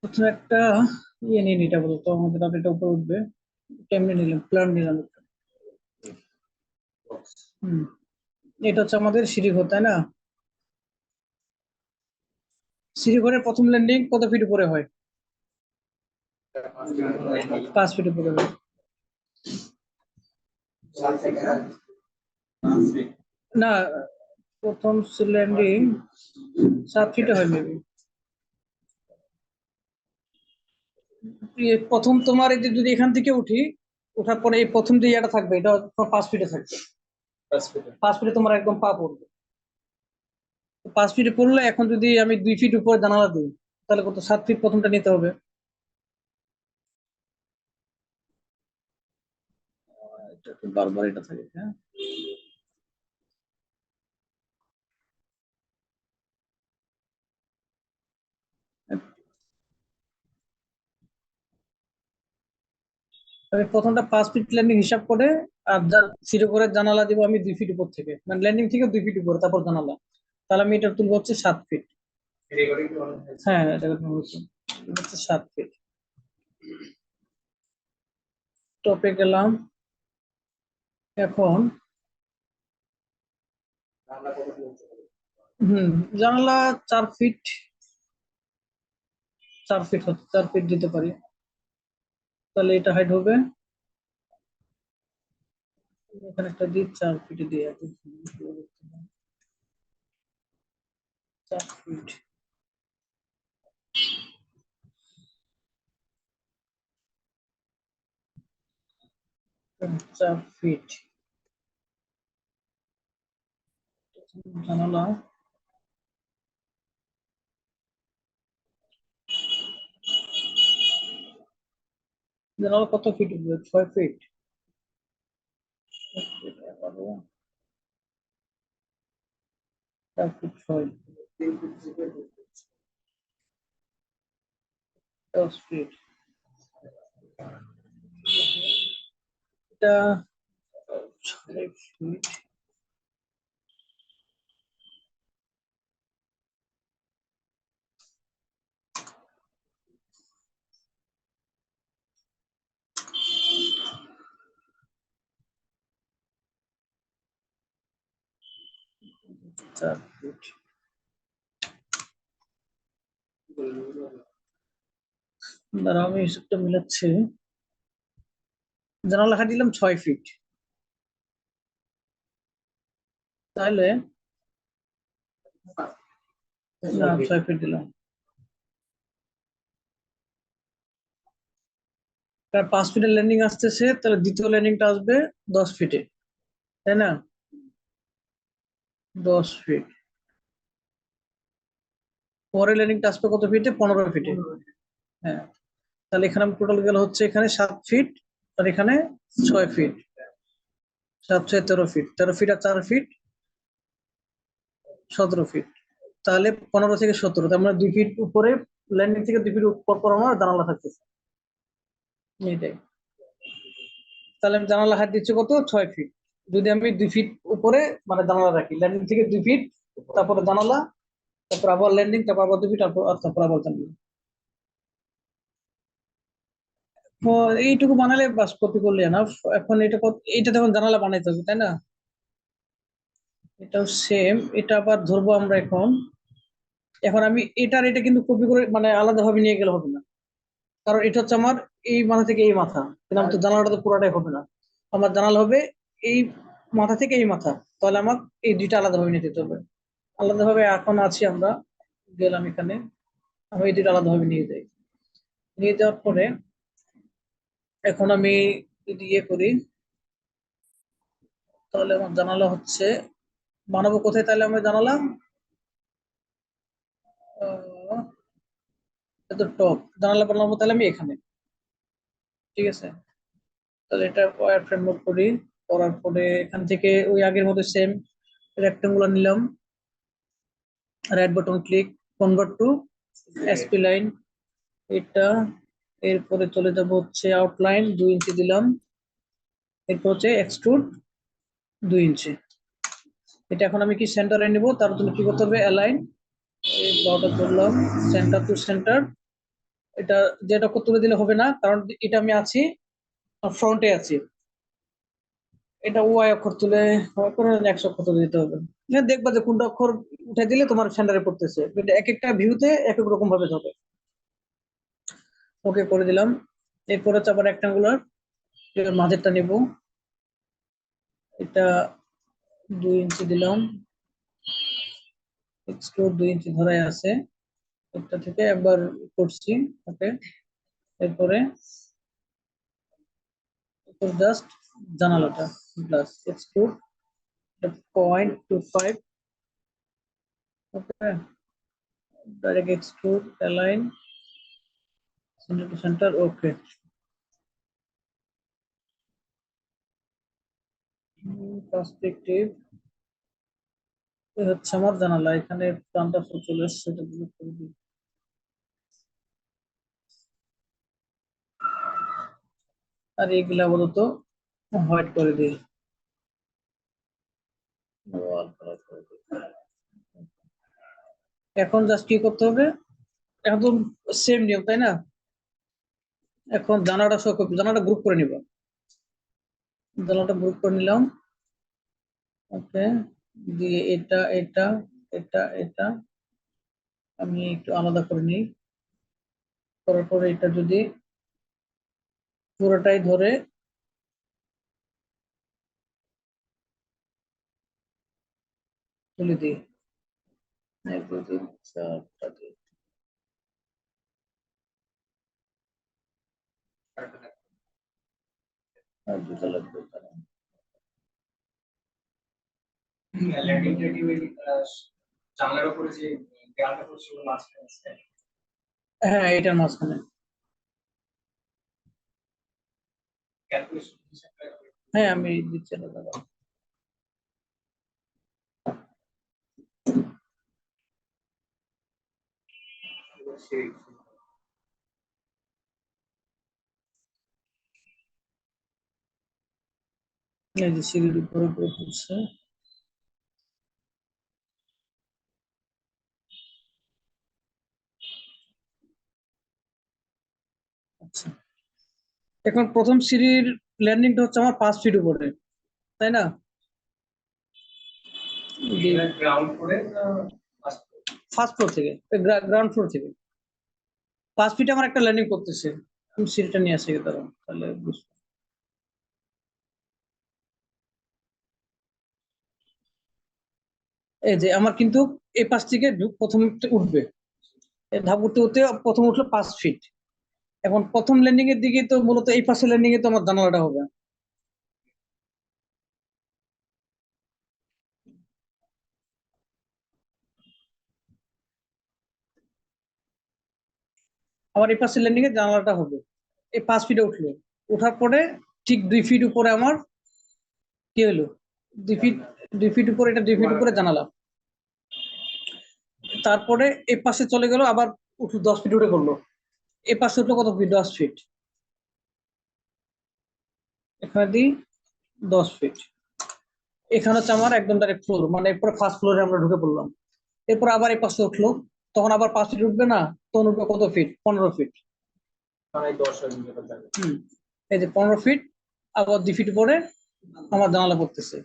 প্রথমে একটা ইয়ে নিয়ে নিতে বলতো আমাদের এটা উপরে উঠবে। কেমনে নিলাম, প্ল্যান নিলাম একটা। হুম, এটা হচ্ছে আমাদের সিঁড়িঘর, তাই না? সিঁড়িঘরের প্রথম ল্যান্ডিং কত ফিট উপরে হয়? 5 ফিট উপরে হয়। না, প্রথম ল্যান্ডিং 7 ফিটে হয় মেবি। প্রথম তোমার এই যে যদি এখান থেকে উঠি, ওঠার পরে এই প্রথম যে ইয়াটা থাকবে এটা 5 ফিটে থাকবে। 5 ফিটে তোমার একদম পা পড়বে। 5 ফিটে পড়লে এখন যদি আমি 2 ফিট উপরে জানালা দিই, তাহলে কত? 7 ফিট প্রথমটা নিতে হবে। এটা তো বারবার এটা থাকে, হ্যাঁ। আমি প্রথমটা 5 ফিট ল্যান্ডিং হিসাব করে, আর সিঁড়ি করে জানালা দিব আমি 2 ফিট উপর থেকে, মানে ল্যান্ডিং থেকে 2 ফিট উপরে, তারপর জানালা। তাহলে আমি এটা তুলবো হচ্ছে 7 ফিট। হ্যাঁ, এটা হচ্ছে 7 ফিট। টপে গেলাম। এখন হুম, জানালা 4 ফিট। 4 ফিট হচ্ছে, 4 ফিট দিতে পারি। তাহলে এটা হাইট হবে, এখানে একটা দিই 4 ফিটে দিয়ে আর কি। 4 ফিট। 4 ফিট জানালা। জানালা কত ফিট হবে? 6 ফিট। 4 fit 6, 10 fit. এটা 6 ফিট। 4 ফিট। দাঁড়াও, আমি হিসেবটা মিলাচ্ছি। জানালা হাট দিলাম 6 ফিট, তাহলে না 6 ফিট দিলাম। তার 5 ফিটের ল্যান্ডিং আসতেছে, তাহলে দ্বিতীয় ল্যান্ডিংটা আসবে 10 ফিটে, তাই না? 10 ফিট। পরের ল্যান্ডিংটা আসবে কত ফিটে? 15 ফিটে। হ্যাঁ, তাহলে এখানে টোটাল গেল হচ্ছে এখানে 7 ফিট, আর এখানে 6 ফিট। 7 6 13 ফিট, 13 ফিট আর 4 ফিট 17 ফিট। তাহলে 15 থেকে 17, তার মানে 2 ফিট উপরে, ল্যান্ডিং থেকে 2 ফিট উপর পর আমার জানালা থাকতেছে। এইটাই। তাহলে আমি জানালা হাইট দিচ্ছি কত? 6 ফিট। যদি আমি 2 ফিট উপরে মানে জানালা রাখি, ল্যান্ডিং থেকে 2 ফিট, তারপরে জানালা, তারপর আবার ল্যান্ডিং, তারপর আবার 2 ফিট, তারপর আবার জানালা। তো এইটুকু বানালে বাস, কপি করলে না। এখন এটা তখন জানালা বানাইতে হবে, তাই না? এটাও সেম, এটা আবার ধরবো আমরা এখন। এখন আমি এটা কিন্তু কপি করে মানে আলাদাভাবে নিয়ে গেলে হবে না, কারণ এটা হচ্ছে আমার এই মাথা থেকে এই মাথা, কিন্তু আমার তো জানালাটা তো পুরাটাই হবে না। আমার জানালা হবে এই মাথা থেকে এই মাথা, তাহলে আমার এই দুইটা আলাদাভাবে নিয়ে যেতে হবে। আলাদাভাবে এখন আছি আমরা, গেলাম এখানে, আমি এই দুইটা আলাদাভাবে নিয়ে যাই। নিয়ে যাওয়ার পরে এখন আমি যদি ইয়ে করি, তাহলে আমার জানালা হচ্ছে, বানাবো কোথায় তাহলে আমরা জানালা? আহ, এটা তো টপ, জানালা বানাবো তাহলে আমি এখানে। ঠিক আছে, তাহলে এটা ওয়্যার ফ্রেম মোড করি। করার পরে এখান থেকে ওই আগের মতো সেম রেক্টেঙ্গুলার নিলাম, right button click, convert to SP line, এটা। এরপরে চলে যাব হচ্ছে আউটলাইন, 2 ইঞ্চি দিলাম। এরপর হচ্ছে এক্সট্রুড, 2 ইঞ্চি। এটা এখন আমি কি সেন্টারে নিব, তার জন্য কি করতে হবে? অ্যালাইন, এই বর্ডার করলাম, সেন্টার টু সেন্টার, এটা যেটা তুলে দিলে হবে না, কারণ এটা আমি আছি ফ্রন্টে আছি। এটা ওয়াই অক্ষর তুলে করে এক্স অক্ষর তুলে দিতে হবে। দেখবা যে কোনটা অক্ষর উঠে দিলে তোমার সেন্টারে পড়তেছে, এটা এক একটা ভিউতে এক এক রকম ভাবে হবে। ওকে করে দিলাম। এরপর হচ্ছে আবার রেক্টাঙ্গুলার, মাঝেরটা নেব। এটা 2 ইঞ্চি দিলাম, এক্সট্রুড 2 ইঞ্চি ধরাই আছে, এটা থেকে একবার করছি। ওকে, এরপরে জাস্ট জানালাটা plus extrude 0.25। Okay, direct extrude align centre to centre. Okay, perspective হচ্ছে আমার জানালা, এখানে প্রান্তা চলে এসছে, সেটা delete করে দিই। আর এইগুলা আপাতত হোয়াইট করে দিই, wall color করে দিই। এখন জাস্ট কি করতে হবে, একদম সেম নিয়ম তাই না? এখন জানালাটা গ্রুপ করে নিব, জানালাটা গ্রুপ করে নিলাম। ওকে, দিয়ে এটা এটা এটা এটা আমি একটু আলাদা করে নিই। করার পরে এটা যদি পুরোটাই ধরে তুলে দিই, 1 2 3 4টা দিই। আর দুটো লাগবে এখানে। ল্যান্ডিংটা কি ওই জানলার উপরে যে দেয়ালটা করছে ওর মাঝখানে আছে? হ্যাঁ, এটার মাঝখানে। ক্যালকুলেশন হ্যাঁ, আমি দিচ্ছি না দাদা। সেই এই যে সিঁড়ির উপরে উপরে পড়ছে। আচ্ছা, এখন প্রথম সিঁড়ির ল্যান্ডিংটা হচ্ছে আমার 5 ফিট উপরে, তাই না? গ্রাউন্ড করে ফার্স্ট ফ্লোর থেকে, গ্রাউন্ড ফ্লোর থেকে 5 ফিট আমার একটা ল্যান্ডিং করতেছে। আমি সিঁড়িটা নিয়ে আসি দাঁড়া, তাহলে বুঝবো। এই যে আমার কিন্তু এই পাশ থেকে প্রথম উঠবে, এই ধাপ উঠতে উঠতে প্রথম উঠলো 5 ফিট। এখন প্রথম ল্যান্ডিং এর দিকে তো মূলত এই পাশে ল্যান্ডিং এ তো আমার জানালাটা হবে। আমার এই পাশে ল্যান্ডিং এ জানালাটা হবে, এই 5 ফিটে উঠলো। ওঠার পরে ঠিক 2 ফিট উপরে আমার কি হলো, 2 ফিট, 2 ফিট উপরে, এটা 2 ফিট উপরে জানালা। তারপরে এই পাশে চলে গেল, আবার উঠলো 10 ফিট উঠে করলো। এই পাশে উঠলো কত ফিট, 10 ফিট। এখানে দিই 10 ফিট। এখানে হচ্ছে আমার একদম ডাইরেক্ট ফ্লোর, মানে এরপরে ফার্স্ট ফ্লোরে আমরা ঢুকে পড়লাম। এরপর আবার এই পাশে উঠলো, তখন আবার 5 ফিট উঠবে না, তখন উঠবে কত ফিট, 15 ফিট। প্রায় 10 মিটার যাবে। এই যে 15 ফিট, আবার 2 ফিট পরে আমার জানালা পড়তেছে।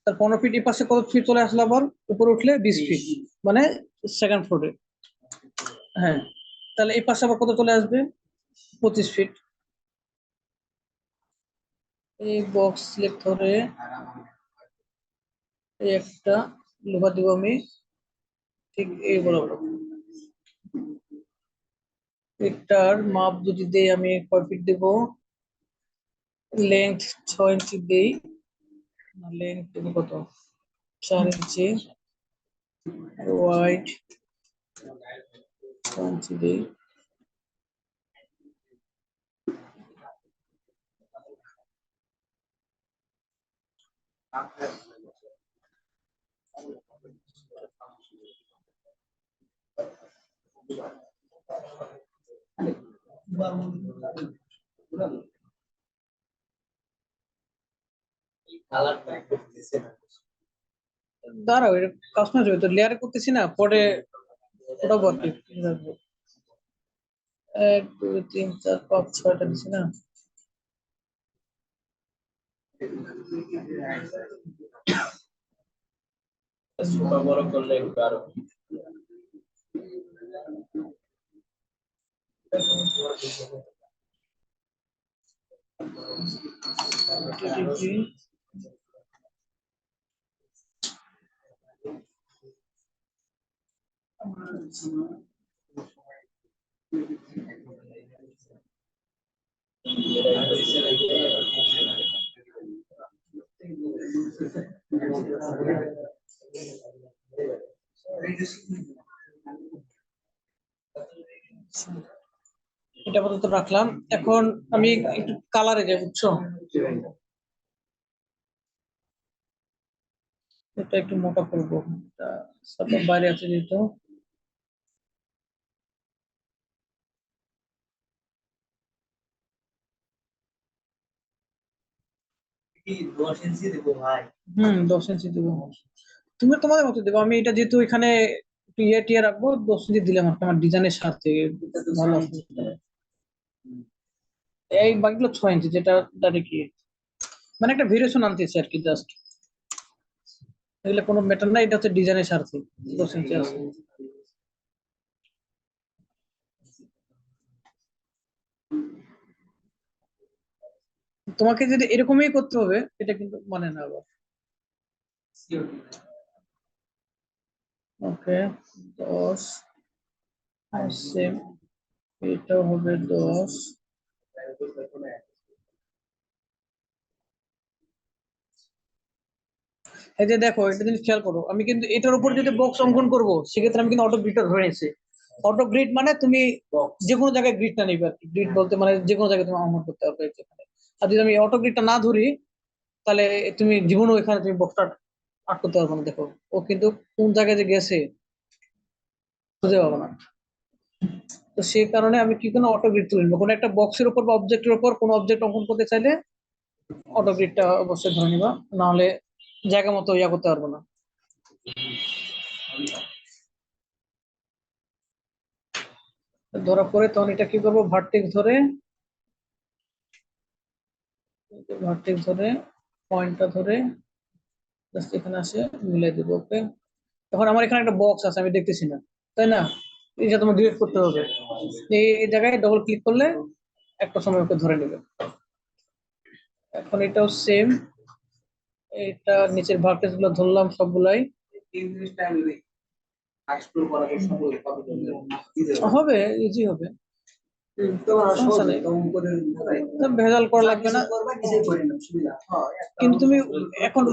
তার 15 ফিট এই পাশে কত ফিট চলে আসলো, আবার উপরে উঠলে 20 ফিট, মানে সেকেন্ড ফ্লোরে। হ্যাঁ, তাহলে এই পাশে আবার কত চলে আসবে, 25 ফিট। এই বক্স সিলেক্ট করে এই একটা লোহা দিব আমি, ঠিক এই বরাবর। এটার মাপ যদি দেই আমি, কয় ফিট দেব, লেন্থ 6 ইঞ্চি দেই, লেন্থ দেব কত, 4 ইঞ্চি, ওয়াইড 6 ইঞ্চি দেই। কালারটা করতেছে না। দাঁড়াও, এটা কাস্টমাইজ হবে তো, লেয়ারে করতেছি না, পরে ওটা আর কি। 1 2 3 4 5 6টা দিছি না? ছোট বড় করলে একটু আরো এটা আপাতত রাখলাম। এখন আমি একটু কালারে যাই, বুঝছো? এটা একটু মোটা করবো, এটা সাপোর্ট বাইরে আছে যেহেতু। কি 10 ইঞ্চি দেবো ভাই? 10 ইঞ্চি দেবো। তুমি তোমাদের মতো দেবো, আমি এটা যেহেতু এখানে একটু ইয়ে টিয়ে রাখবো, 10 ইঞ্চি দিলাম আর কি, আমার ডিজাইনের স্বার্থে ভালো আছে। এই বাকিগুলো 6 ইঞ্চি, যেটা দাঁড়িয়ে কি মানে একটা ভেরিয়েশন আনতেছে আর কি, জাস্ট এগুলো কোনো ম্যাটার না, এটা হচ্ছে ডিজাইনের স্বার্থে 10 ইঞ্চি আছে। তোমাকে যদি এরকমই করতে হবে, এটা কিন্তু মানে না আবার। ওকে, 10 সেম, এটা হবে 10। এই যে দেখো, এটা যদি খেয়াল করো, আমি কিন্তু এটার উপর যদি বক্স অঙ্কন করবো, সেক্ষেত্রে আমি কিন্তু অটো গ্রিডটা ধরে নিচ্ছি। অটো গ্রিড মানে তুমি যে কোনো জায়গায় গ্রিডটা নিবে আর কি। গ্রিড বলতে মানে যে কোনো জায়গায় তুমি অঙ্কন করতে পারবে যেখানে। আর যদি আমি অটো গ্রিডটা না ধরি, তাহলে তুমি জীবনও এখানে তুমি বক্সটা আট করতে পারবে না। দেখো, ও কিন্তু কোন জায়গায় যে গেছে খুঁজে পাবো না। তো সেই কারণে আমি কি কোনো অটো গ্রিড তুলে নিবো, কোনো একটা বক্সের উপর বা অবজেক্টের উপর কোনো অবজেক্ট অঙ্কন করতে চাইলে অটো গ্রিডটা অবশ্যই ধরে নিবা, না হলে জায়গা মতো ইয়া করতে পারবো না। ধরার পরে তখন এটা কি করবো, ভার্টেক্স ধরে, ভার্টেক্স ধরে পয়েন্টটা ধরে জাস্ট এখানে আসে মিলাই দেবো। ওকে, তখন আমার এখানে একটা বক্স আছে, আমি দেখতেছি না, তাই না? এটা তোমার ডিলিট করতে হবে। এই জায়গায় ডবল ক্লিক করলে একটা সময় ওকে ধরে নেবে। এখন এটাও সেম, এটা নিচের ভার্টেক্স গুলো ধরলাম সবগুলাই। হবে, ইজি হবে, সমস্যা নেই, ভেজাল করা লাগবে না। কিন্তু তুমি এখন